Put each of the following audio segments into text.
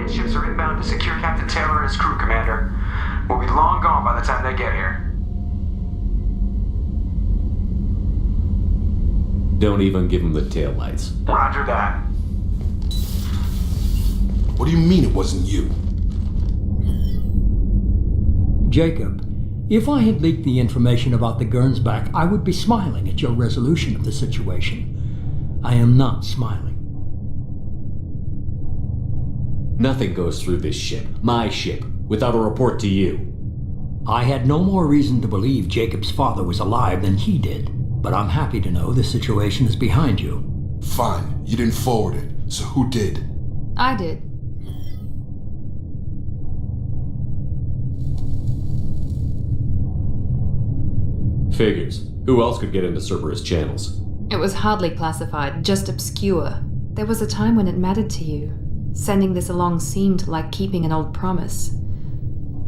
Alliance ships are inbound to secure Captain Taylor and his crew, Commander. We'll be long gone by the time they get here. Don't even give him the taillights. Roger that. What do you mean it wasn't you? Jacob, if I had leaked the information about the Gernsback, I would be smiling at your resolution of the situation. I am not smiling. Nothing goes through this ship, my ship, without a report to you. I had no more reason to believe Jacob's father was alive than he did, but I'm happy to know the situation is behind you. Fine, you didn't forward it, so who did? I did. Figures. Who else could get into Cerberus channels? It was hardly classified, just obscure. There was a time when it mattered to you. Sending this along seemed like keeping an old promise.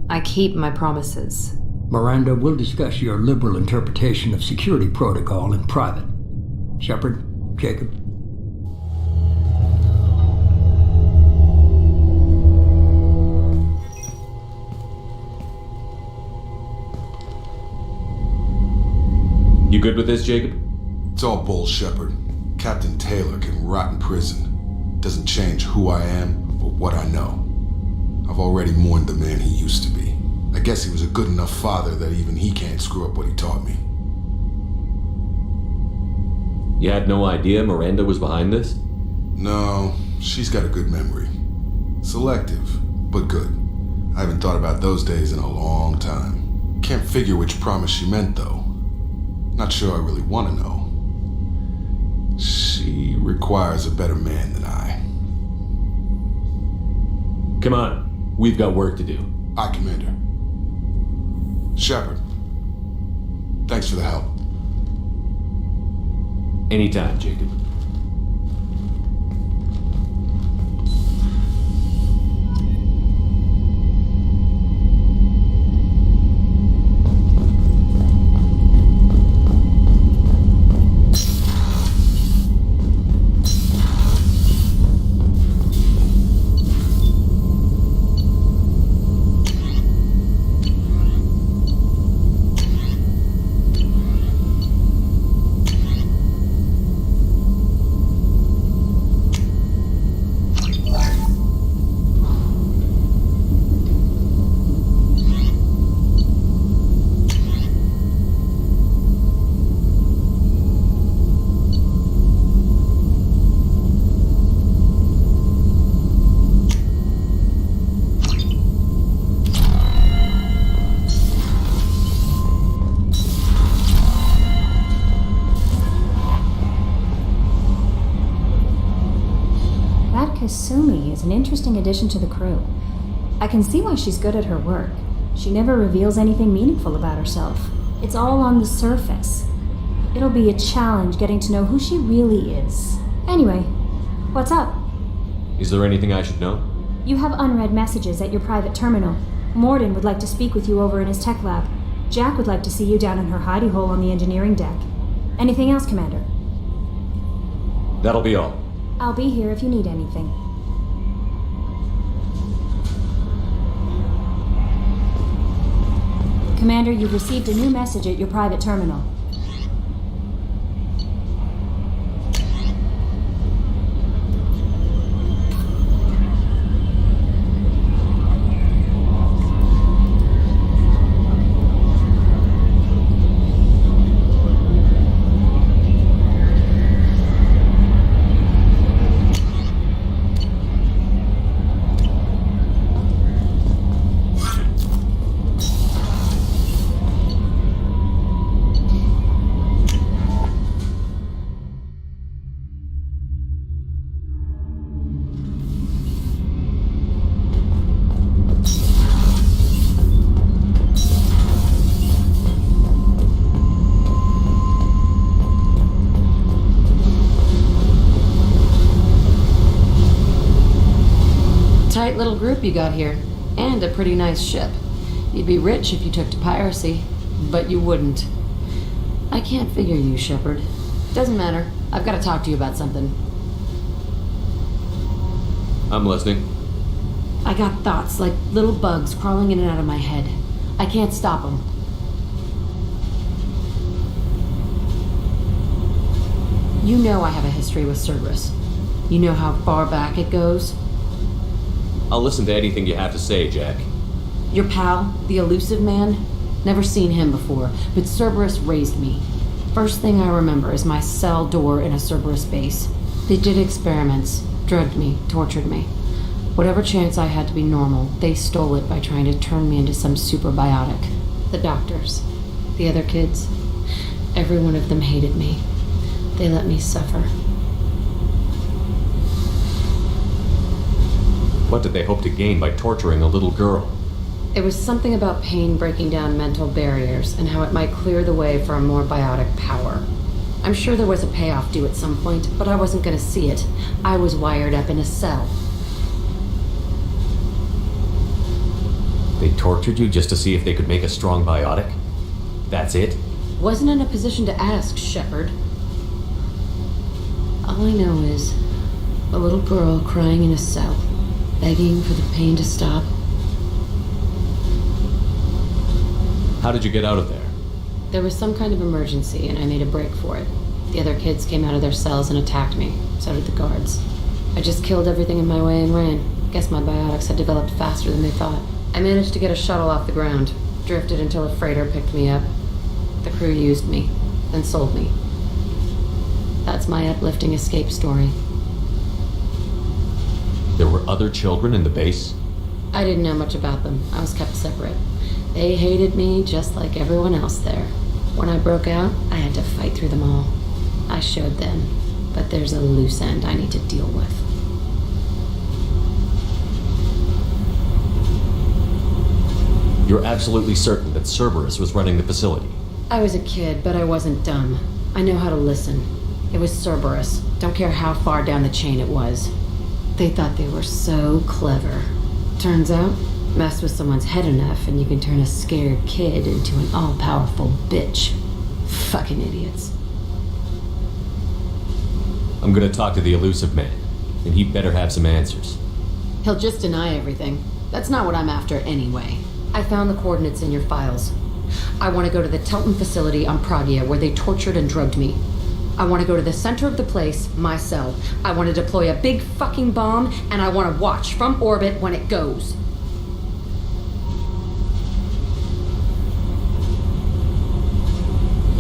I keep my promises. Miranda, we'll discuss your liberal interpretation of security protocol in private. Shepard, Jacob. You good with this, Jacob? It's all bull, Shepard. Captain Taylor can rot in prison. Doesn't change who I am or what I know. I've already mourned the man he used to be. I guess he was a good enough father that even he can't screw up what he taught me. You had no idea Miranda was behind this? No, she's got a good memory. Selective, but good. I haven't thought about those days in a long time. Can't figure which promise she meant, though. Not sure I really want to know. She requires a better man than I. Come on, we've got work to do. Aye, Commander. Shepard, thanks for the help. Anytime, Jacob. Kasumi is an interesting addition to the crew. I can see why she's good at her work. She never reveals anything meaningful about herself. It's all on the surface. It'll be a challenge getting to know who she really is. Anyway, what's up? Is there anything I should know? You have unread messages at your private terminal. Morden would like to speak with you over in his tech lab. Jack would like to see you down in her hidey hole on the engineering deck. Anything else, Commander? That'll be all. I'll be here if you need anything. Commander, you've received a new message at your private terminal. Tight little group you got here, and a pretty nice ship. You'd be rich if you took to piracy, but you wouldn't. I can't figure you, Shepard. Doesn't matter. I've got to talk to you about something. I'm listening. I got thoughts like little bugs crawling in and out of my head. I can't stop them. You know I have a history with Cerberus. You know how far back it goes? I'll listen to anything you have to say, Jack. Your pal, the elusive man? Never seen him before, but Cerberus raised me. First thing I remember is my cell door in a Cerberus base. They did experiments, drugged me, tortured me. Whatever chance I had to be normal, they stole it by trying to turn me into some superbiotic. The doctors, the other kids, every one of them hated me. They let me suffer. What did they hope to gain by torturing a little girl? It was something about pain breaking down mental barriers and how it might clear the way for a more biotic power. I'm sure there was a payoff due at some point, but I wasn't going to see it. I was wired up in a cell. They tortured you just to see if they could make a strong biotic? That's it? Wasn't in a position to ask, Shepard. All I know is a little girl crying in a cell, begging for the pain to stop. How did you get out of there? There was some kind of emergency, and I made a break for it. The other kids came out of their cells and attacked me. So did the guards. I just killed everything in my way and ran. Guess my biotics had developed faster than they thought. I managed to get a shuttle off the ground. Drifted until a freighter picked me up. The crew used me, then sold me. That's my uplifting escape story. There were other children in the base? I didn't know much about them. I was kept separate. They hated me just like everyone else there. When I broke out, I had to fight through them all. I showed them, but there's a loose end I need to deal with. You're absolutely certain that Cerberus was running the facility? I was a kid, but I wasn't dumb. I know how to listen. It was Cerberus. Don't care how far down the chain it was. They thought they were so clever. Turns out, mess with someone's head enough and you can turn a scared kid into an all-powerful bitch. Fucking idiots. I'm gonna talk to the elusive man, and he'd better have some answers. He'll just deny everything. That's not what I'm after anyway. I found the coordinates in your files. I want to go to the Telton facility on Pragia where they tortured and drugged me. I want to go to the center of the place, my cell. I want to deploy a big fucking bomb, and I want to watch from orbit when it goes.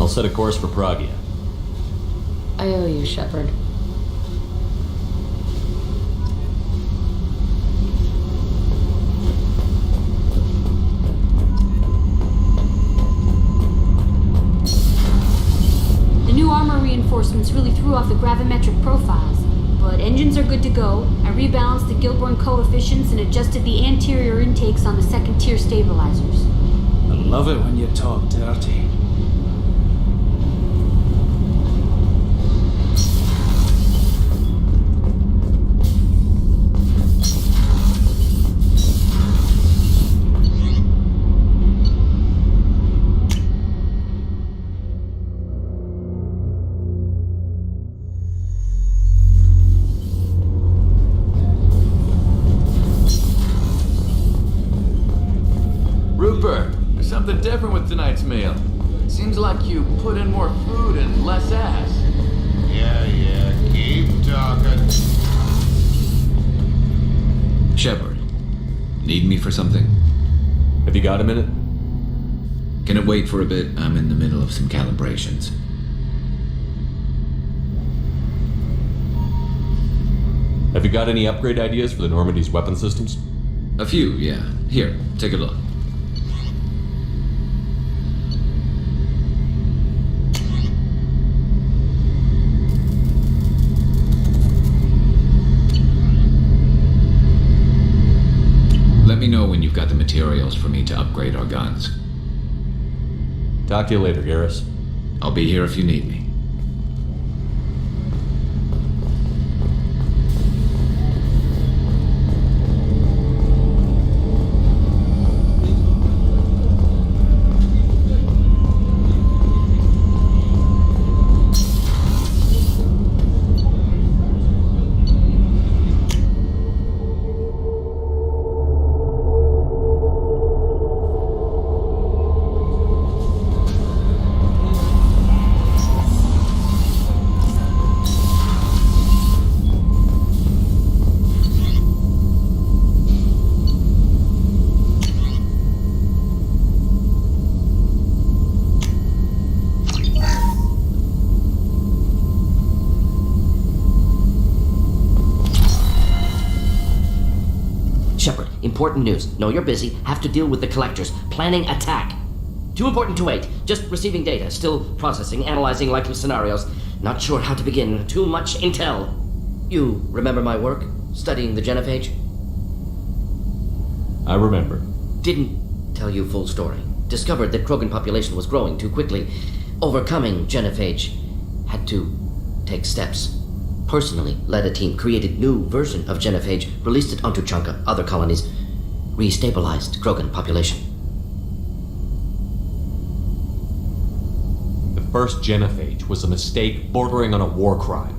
I'll set a course for Pragia. I owe you, Shepard. The new armor reinforcements really threw off the gravimetric profiles, but engines are good to go. I rebalanced the Gilborn coefficients and adjusted the anterior intakes on the second-tier stabilizers. I love it when you talk dirty. Rupert, there's something different with tonight's meal. Seems like you put in more food and less ass. Yeah, keep talking. Shepard, need me for something? Have you got a minute? Can it wait for a bit? I'm in the middle of some calibrations. Have you got any upgrade ideas for the Normandy's weapon systems? A few, yeah. Here, take a look. Let me know when you've got the materials for me to upgrade our guns. Talk to you later, Garrus. I'll be here if you need me. Shepard, important news. Know you're busy. Have to deal with the collectors. Planning attack. Too important to wait. Just receiving data. Still processing, analyzing likely scenarios. Not sure how to begin. Too much intel. You remember my work? Studying the genophage? I remember. Didn't tell you full story. Discovered that Krogan population was growing too quickly. Overcoming genophage. Had to take steps. Personally led a team, created new version of genophage, released it onto Chunka, other colonies, restabilized Krogan population. The first genophage was a mistake bordering on a war crime.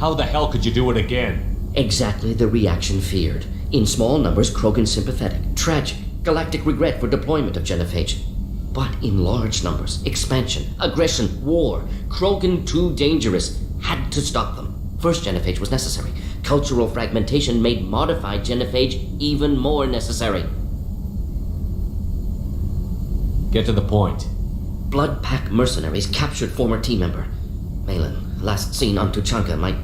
How the hell could you do it again? Exactly the reaction feared. In small numbers, Krogan sympathetic. Tragic. Galactic regret for deployment of genophage. But in large numbers, expansion, aggression, war. Krogan too dangerous. Had to stop them. First genophage was necessary. Cultural fragmentation made modified genophage even more necessary. Get to the point. Blood Pack mercenaries captured former team member. Malin, last seen on Tuchanka, might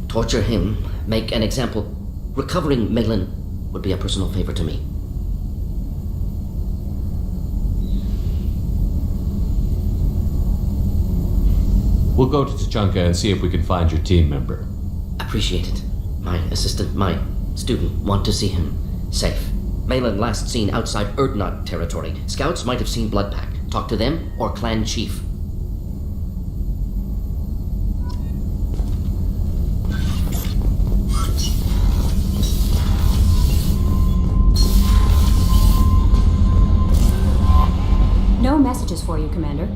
torture him, make an example. Recovering Malin would be a personal favor to me. We'll go to Tuchanka and see if we can find your team member. Appreciate it. My assistant, my student, want to see him safe. Malin last seen outside Erdnot territory. Scouts might have seen Blood Pack. Talk to them or clan chief. No messages for you, Commander.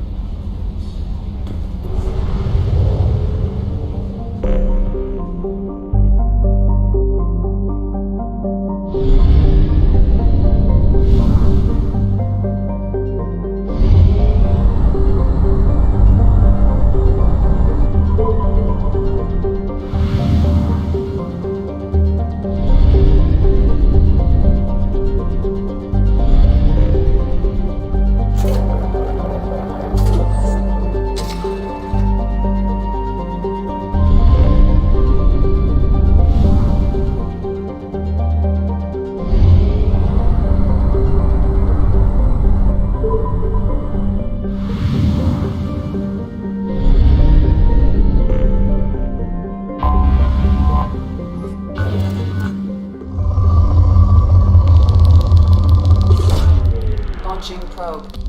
probe.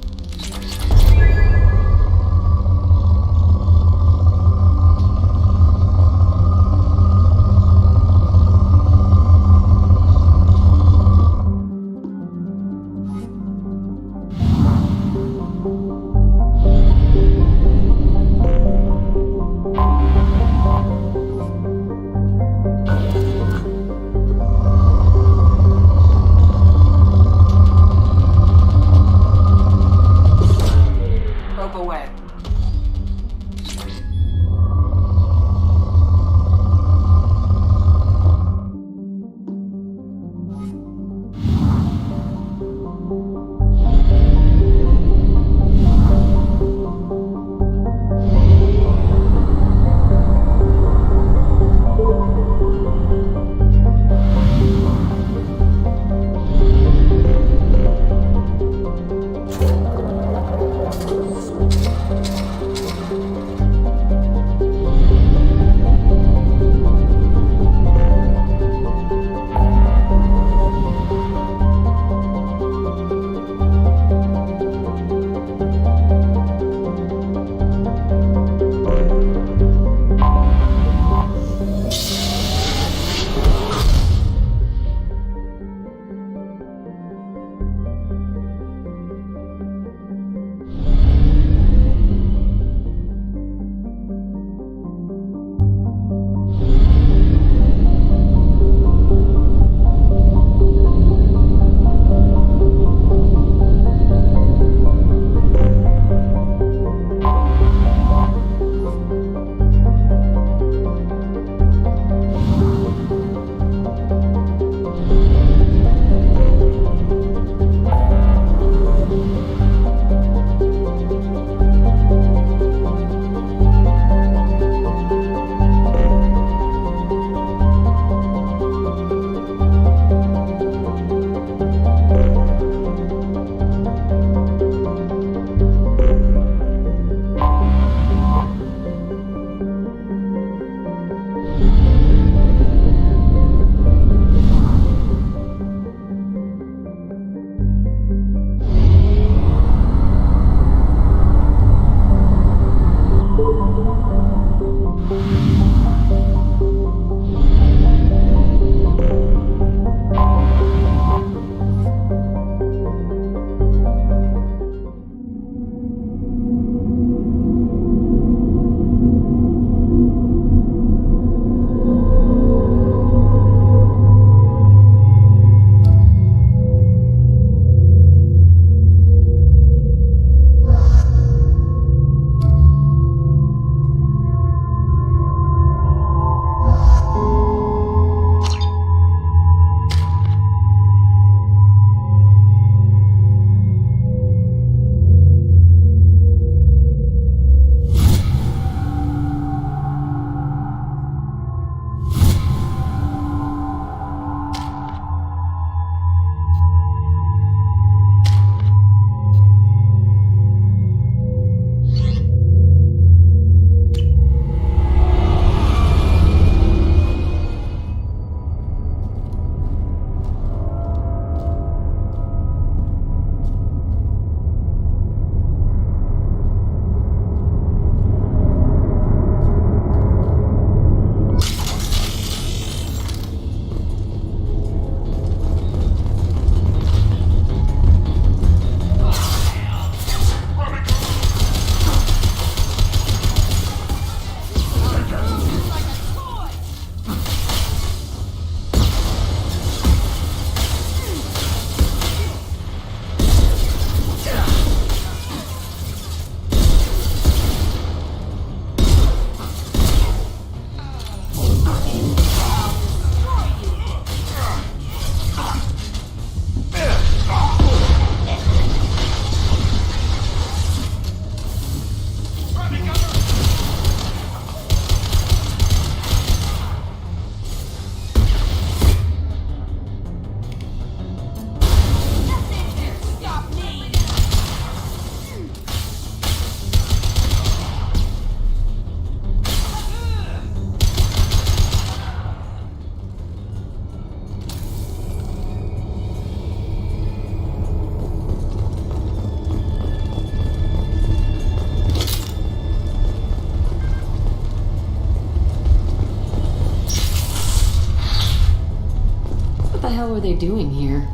they doing here?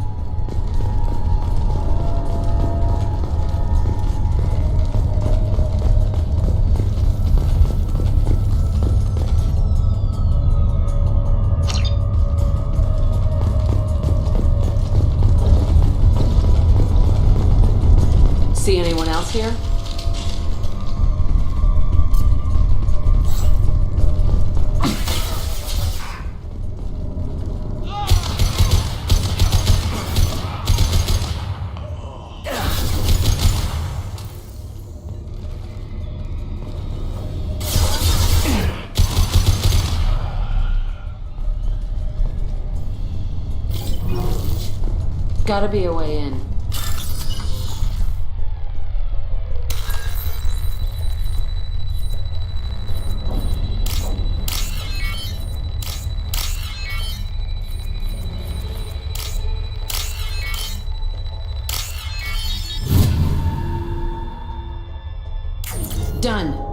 See anyone else here? Gotta be a way in. Done.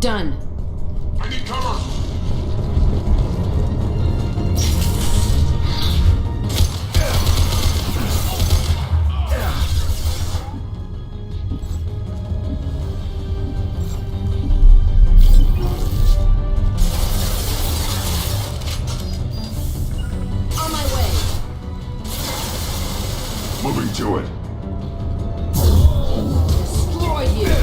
Done. I need cover! On my way. Moving to it. Destroy you.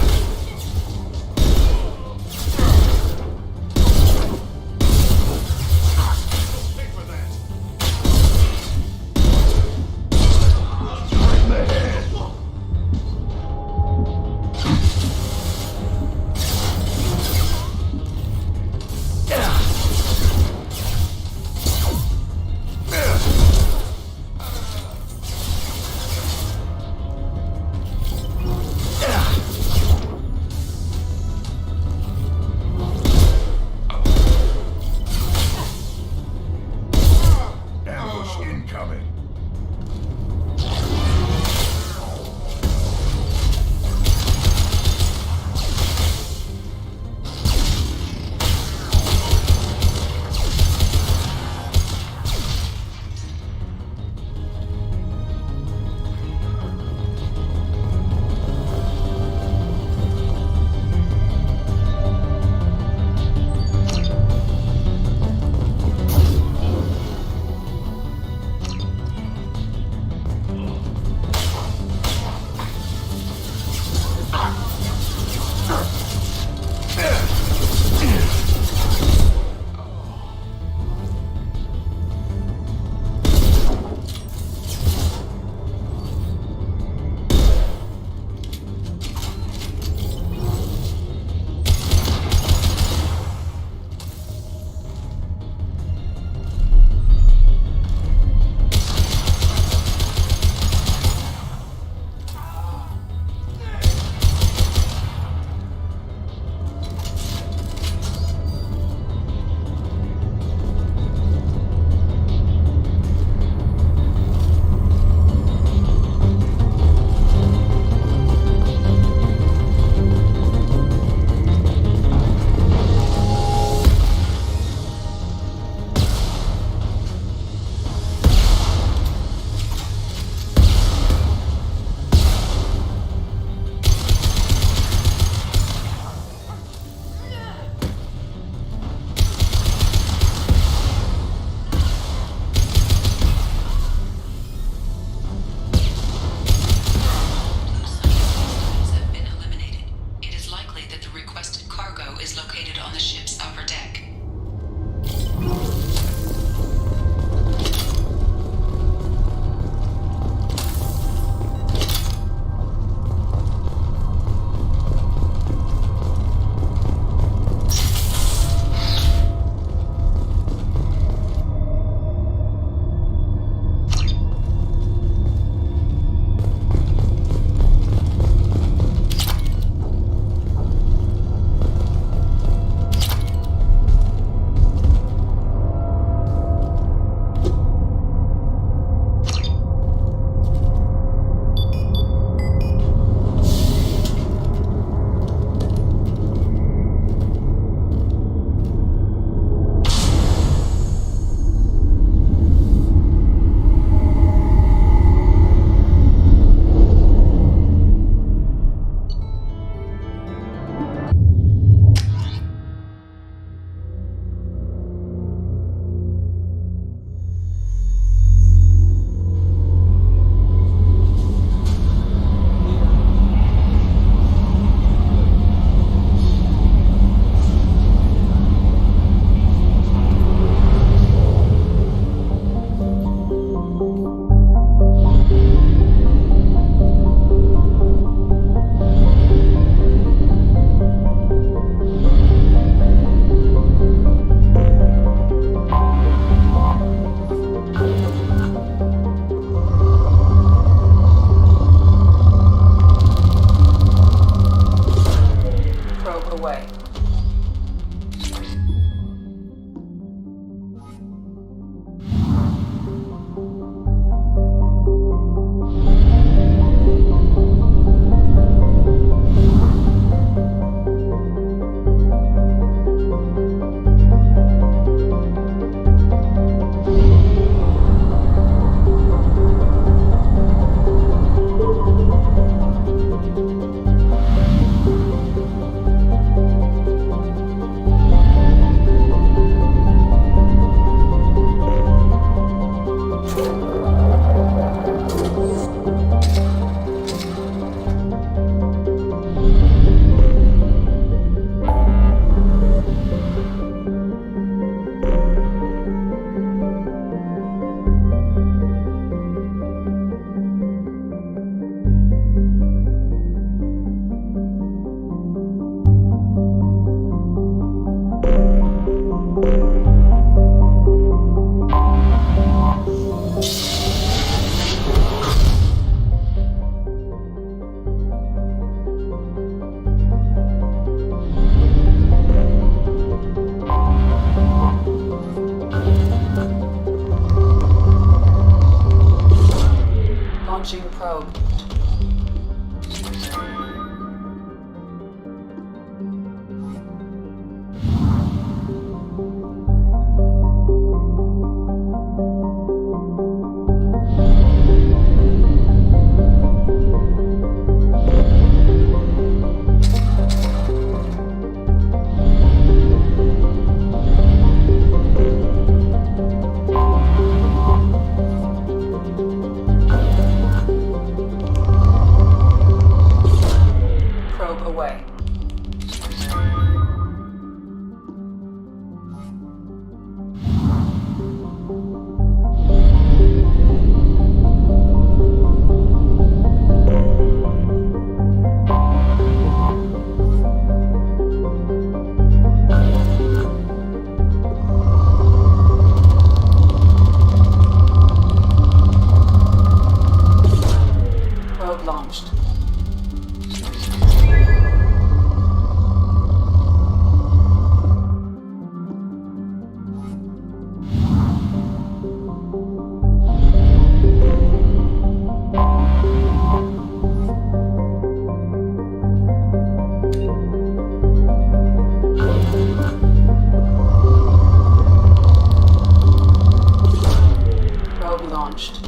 probe. Probe away. Probe launched. Probe launched.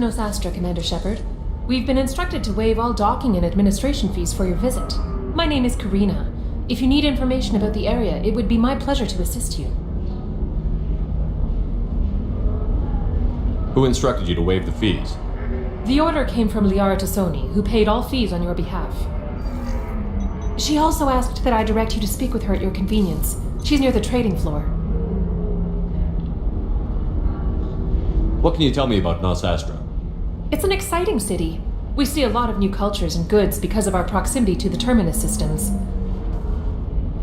Nosastra, Commander Shepard. We've been instructed to waive all docking and administration fees for your visit. My name is Karina. If you need information about the area, it would be my pleasure to assist you. Who instructed you to waive the fees? The order came from Liara Tassoni, who paid all fees on your behalf. She also asked that I direct you to speak with her at your convenience. She's near the trading floor. What can you tell me about Nos Astra? It's an exciting city. We see a lot of new cultures and goods because of our proximity to the Terminus systems.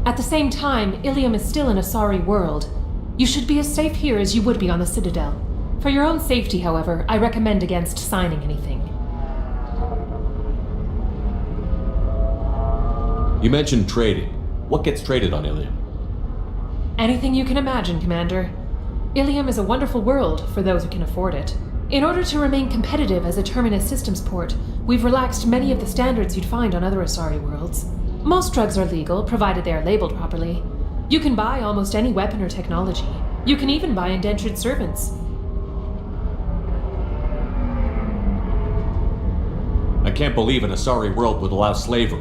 At the same time, Ilium is still an Asari world. You should be as safe here as you would be on the Citadel. For your own safety, however, I recommend against signing anything. You mentioned trading. What gets traded on Ilium? Anything you can imagine, Commander. Ilium is a wonderful world for those who can afford it. In order to remain competitive as a Terminus systems port, we've relaxed many of the standards you'd find on other Asari worlds. Most drugs are legal, provided they are labeled properly. You can buy almost any weapon or technology. You can even buy indentured servants. I can't believe an Asari world would allow slavery.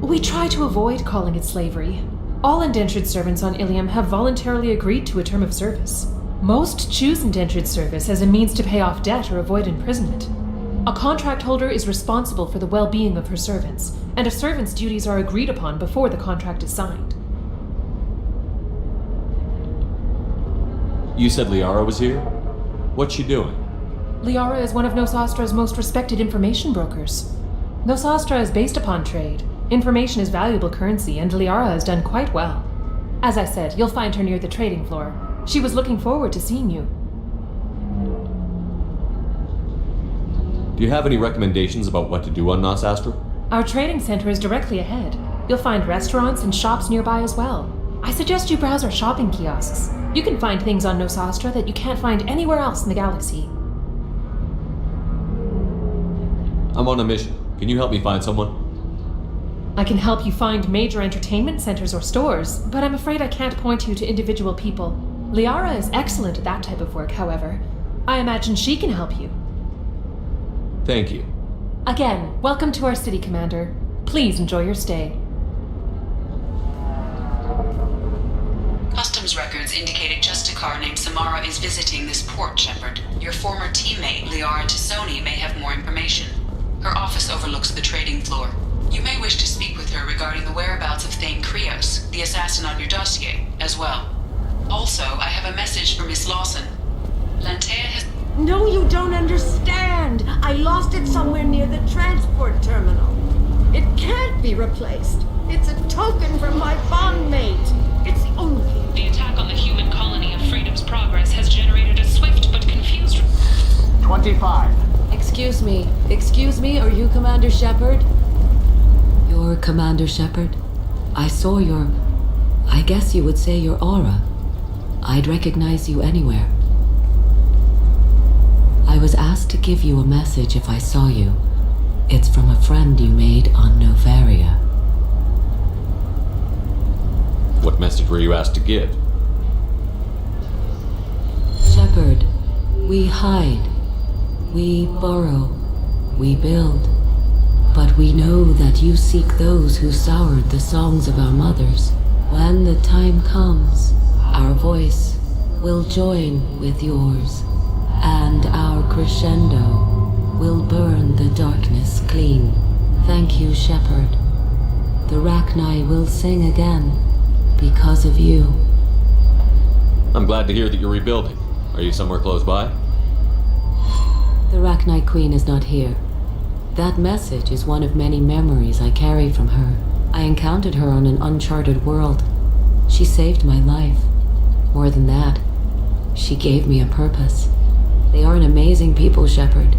We try to avoid calling it slavery. All indentured servants on Ilium have voluntarily agreed to a term of service. Most choose indentured service as a means to pay off debt or avoid imprisonment. A contract holder is responsible for the well-being of her servants, and a servant's duties are agreed upon before the contract is signed. You said Liara was here? What's she doing? Liara is one of Nos Astra's most respected information brokers. Nos Astra is based upon trade. Information is valuable currency, and Liara has done quite well. As I said, you'll find her near the trading floor. She was looking forward to seeing you. Do you have any recommendations about what to do on Nos Astra? Our trading center is directly ahead. You'll find restaurants and shops nearby as well. I suggest you browse our shopping kiosks. You can find things on Nos Astra that you can't find anywhere else in the galaxy. I'm on a mission. Can you help me find someone? I can help you find major entertainment centers or stores, but I'm afraid I can't point you to individual people. Liara is excellent at that type of work, however. I imagine she can help you. Thank you. Again, welcome to our city, Commander. Please enjoy your stay. Customs records indicate a Justicar named Samara is visiting this port, Shepard. Your former teammate, Liara Tassoni, may have more information. Her office overlooks the trading floor. You may wish to speak with her regarding the whereabouts of Thane Krios, the assassin on your dossier, as well. Also, I have a message for Miss Lawson. Lantea has... No, you don't understand! I lost it somewhere near the transport terminal. It can't be replaced. It's a token from my bondmate. It's the only thing. The attack on the human colony of Freedom's Progress has generated a swift but confused... 25. Excuse me, are you Commander Shepard? You're Commander Shepard? I saw I guess you would say your aura. I'd recognize you anywhere. I was asked to give you a message if I saw you. It's from a friend you made on Novaria. What message were you asked to give? Shepard, we hide. We burrow. We build. But we know that you seek those who soured the songs of our mothers. When the time comes, our voice will join with yours, and our crescendo will burn the darkness clean. Thank you, Shepard. The Rachni will sing again because of you. I'm glad to hear that you're rebuilding. Are you somewhere close by? The Rachni Queen is not here. That message is one of many memories I carry from her. I encountered her on an uncharted world. She saved my life. More than that, she gave me a purpose. They are an amazing people, Shepard.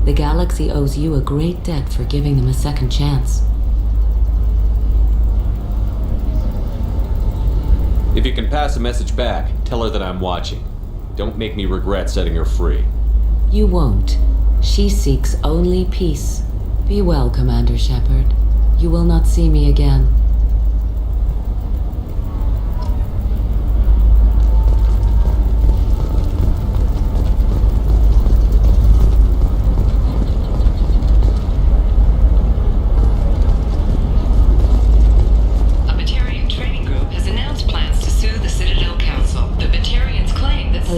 The galaxy owes you a great debt for giving them a second chance. If you can pass a message back, tell her that I'm watching. Don't make me regret setting her free. You won't. She seeks only peace. Be well, Commander Shepard. You will not see me again.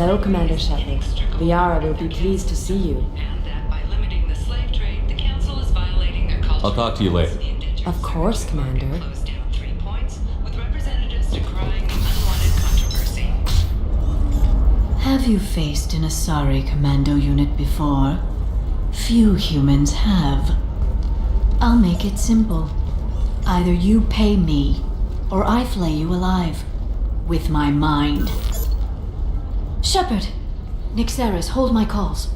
Hello, Commander Shepard. Liara will be pleased to see you. I'll talk to you later. Of course, Commander. Have you faced an Asari commando unit before? Few humans have. I'll make it simple. Either you pay me, or I flay you alive. With my mind. Shepard! Nixeris, hold my calls.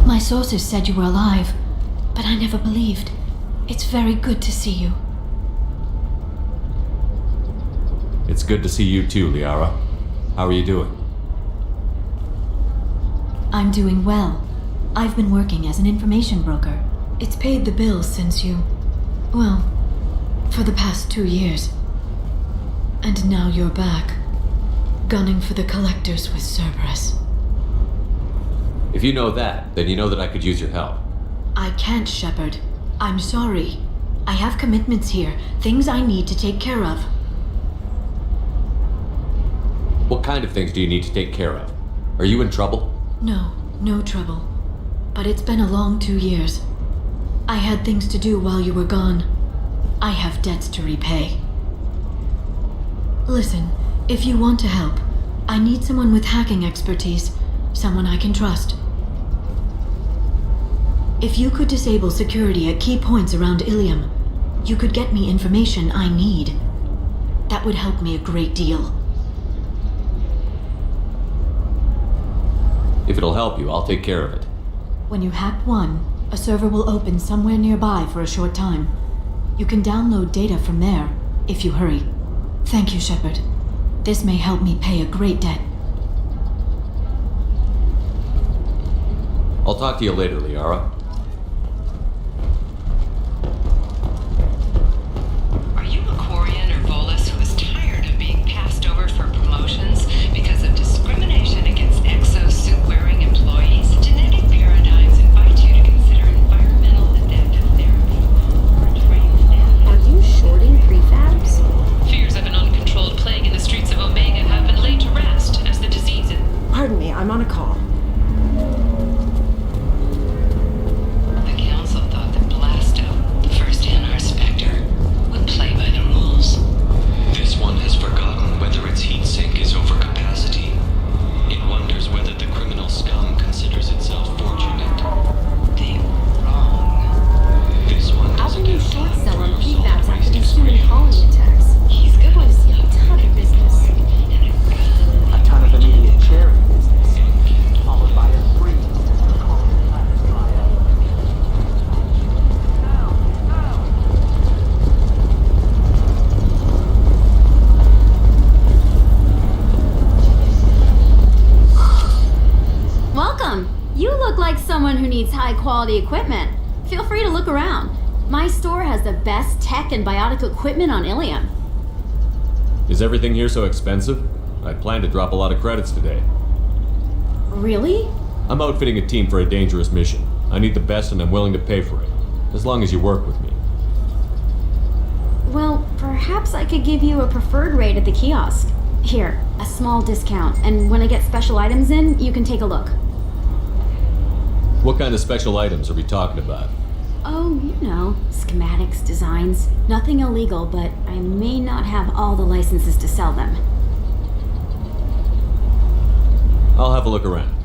My sources said you were alive, but I never believed. It's very good to see you. It's good to see you too, Liara. How are you doing? I'm doing well. I've been working as an information broker. It's paid the bills since you... well, for the past 2 years. And now you're back, gunning for the Collectors with Cerberus. If you know that, then you know that I could use your help. I can't, Shepard. I'm sorry. I have commitments here, things I need to take care of. What kind of things do you need to take care of? Are you in trouble? No trouble. But it's been a long 2 years. I had things to do while you were gone. I have debts to repay. Listen, if you want to help, I need someone with hacking expertise, someone I can trust. If you could disable security at key points around Ilium, you could get me information I need. That would help me a great deal. If it'll help you, I'll take care of it. When you hack one, a server will open somewhere nearby for a short time. You can download data from there, if you hurry. Thank you, Shepard. This may help me pay a great debt. I'll talk to you later, Liara. Are you a Quarian or Volus who is tired of being passed over for promotions because of discrimination against exosuit-wearing employees? Genetic paradigms invite you to consider environmental adaptive therapy or trained staff. Are you shorting prefabs? Fears of an uncontrolled plague in the streets of Omega have been laid to rest as the disease is... Pardon me, I'm on a call. The Council thought that Blasto, the first NR Spectre, would play by the rules. This one has forgotten whether its heat sink is over capacity. It wonders whether the criminal scum considers itself fortunate. They were wrong. This one How doesn't can you have short time sell for on your prefabs soul after these wasting human screens. colony attacks? He's going to see a ton of business. A ton of immediate charity business, followed by a freeze as the colony plans dry up. Welcome! You look like someone who needs high quality equipment. Feel free to look around. My store has the best tech and biotic equipment on Ilium. Is everything here so expensive? I plan to drop a lot of credits today. Really? I'm outfitting a team for a dangerous mission. I need the best and I'm willing to pay for it. As long as you work with me. Well, perhaps I could give you a preferred rate at the kiosk. Here, a small discount, and when I get special items in, you can take a look. What kind of special items are we talking about? Oh, you know, schematics, designs. Nothing illegal, but I may not have all the licenses to sell them. I'll have a look around.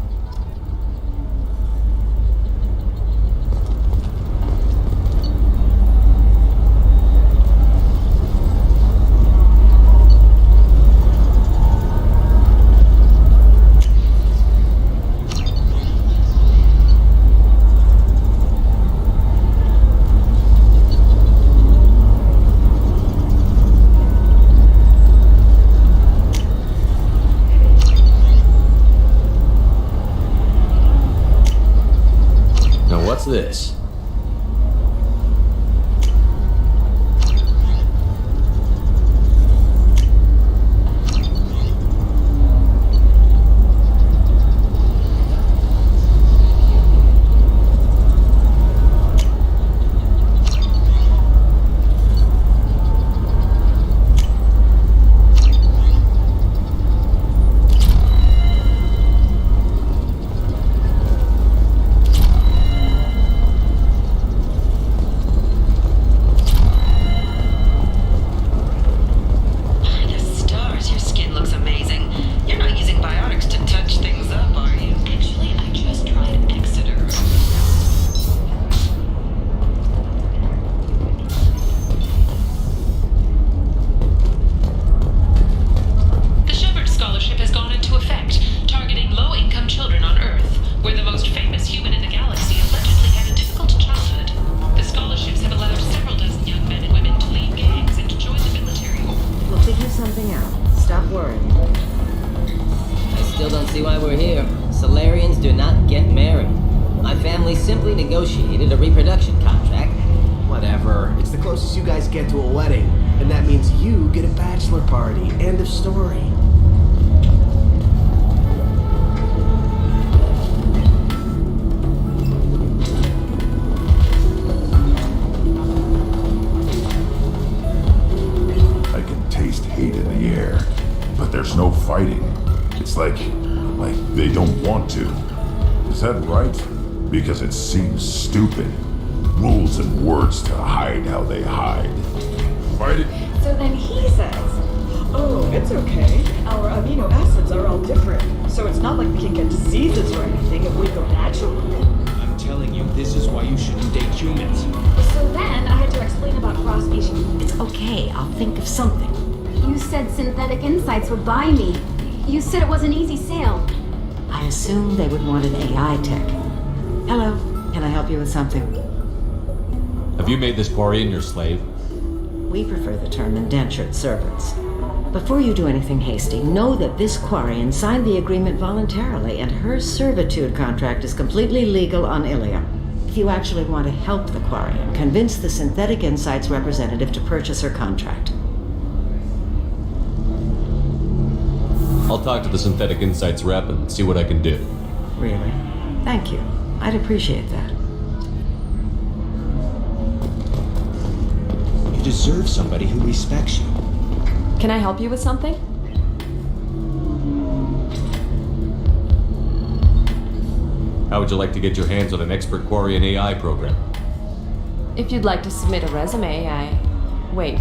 negotiated a reproduction contract. Whatever. It's the closest you guys get to a wedding. And that means you get a bachelor party. End of story. I can taste hate in the air, but there's no fighting. It's like they don't want to. Is that right? Because it seems stupid. Rules and words to hide how they hide. Fight it. So then he says, oh, it's okay. Our amino acids are all different. So it's not like we can get diseases or anything if we go natural. I'm telling you, this is why you shouldn't date humans. So then I had to explain about cross species. It's okay, I'll think of something. You said Synthetic Insights would buy me. You said it was an easy sale. I assumed they would want an AI tech. Hello, can I help you with something? Have you made this Quarian your slave? We prefer the term indentured servants. Before you do anything hasty, know that this Quarian signed the agreement voluntarily, and her servitude contract is completely legal on Ilium. If you actually want to help the Quarian, convince the Synthetic Insights representative to purchase her contract. I'll talk to the Synthetic Insights rep and see what I can do. Really? Thank you. I'd appreciate that. You deserve somebody who respects you. Can I help you with something? How would you like to get your hands on an expert Quarian AI program? If you'd like to submit a resume, Wait.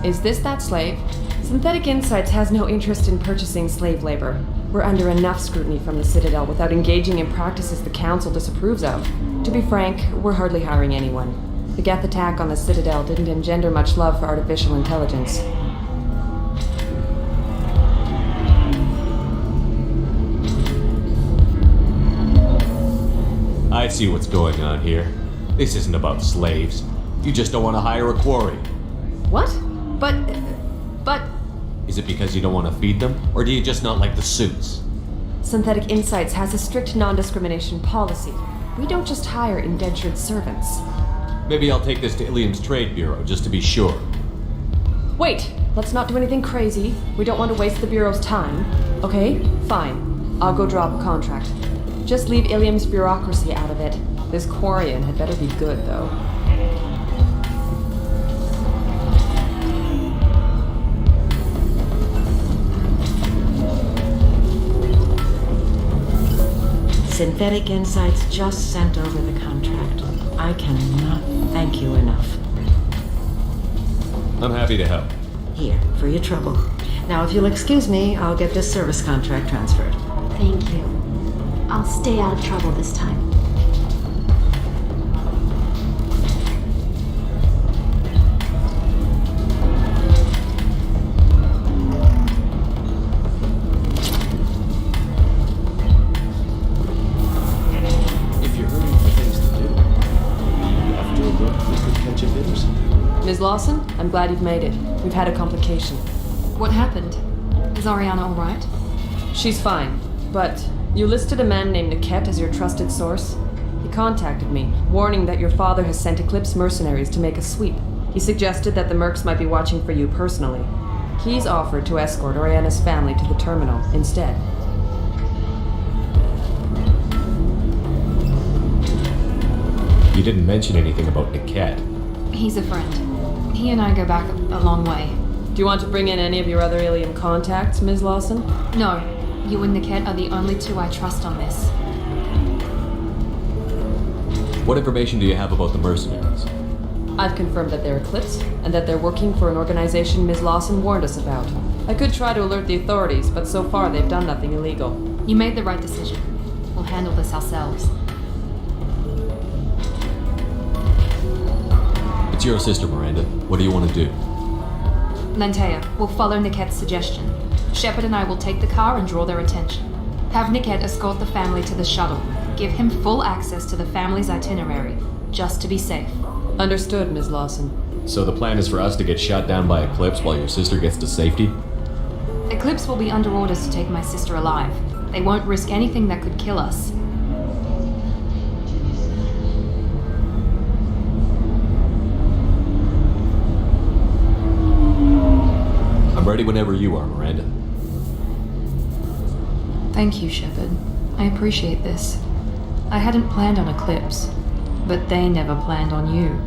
Is this that slave? Synthetic Insights has no interest in purchasing slave labor. We're under enough scrutiny from the Citadel without engaging in practices the Council disapproves of. To be frank, we're hardly hiring anyone. The Geth attack on the Citadel didn't engender much love for artificial intelligence. I see what's going on here. This isn't about slaves. You just don't want to hire a quarry. What? But... Is it because you don't want to feed them? Or do you just not like the suits? Synthetic Insights has a strict non-discrimination policy. We don't just hire indentured servants. Maybe I'll take this to Ilium's Trade Bureau, just to be sure. Wait! Let's not do anything crazy. We don't want to waste the Bureau's time. Okay? Fine. I'll go drop a contract. Just leave Ilium's bureaucracy out of it. This Quarian had better be good, though. Synthetic Insights just sent over the contract. I cannot thank you enough. I'm happy to help. Here, for your trouble. Now, if you'll excuse me, I'll get this service contract transferred. Thank you. I'll stay out of trouble this time. Ms. Lawson, I'm glad you've made it. We've had a complication. What happened? Is Ariana all right? She's fine, but you listed a man named Niket as your trusted source. He contacted me, warning that your father has sent Eclipse mercenaries to make a sweep. He suggested that the Mercs might be watching for you personally. He's offered to escort Ariana's family to the terminal instead. You didn't mention anything about Niket. He's a friend. He and I go back a long way. Do you want to bring in any of your other Ilium contacts, Ms. Lawson? No. You and Niket are the only two I trust on this. What information do you have about the mercenaries? I've confirmed that they're Eclipse, and that they're working for an organization Ms. Lawson warned us about. I could try to alert the authorities, but so far they've done nothing illegal. You made the right decision. We'll handle this ourselves. It's your sister, Miranda. What do you want to do? Lantea, we'll follow Niket's suggestion. Shepard and I will take the car and draw their attention. Have Niket escort the family to the shuttle. Give him full access to the family's itinerary, just to be safe. Understood, Ms. Lawson. So the plan is for us to get shot down by Eclipse while your sister gets to safety? Eclipse will be under orders to take my sister alive. They won't risk anything that could kill us. I'm ready whenever you are, Miranda. Thank you, Shepard. I appreciate this. I hadn't planned on Eclipse, but they never planned on you.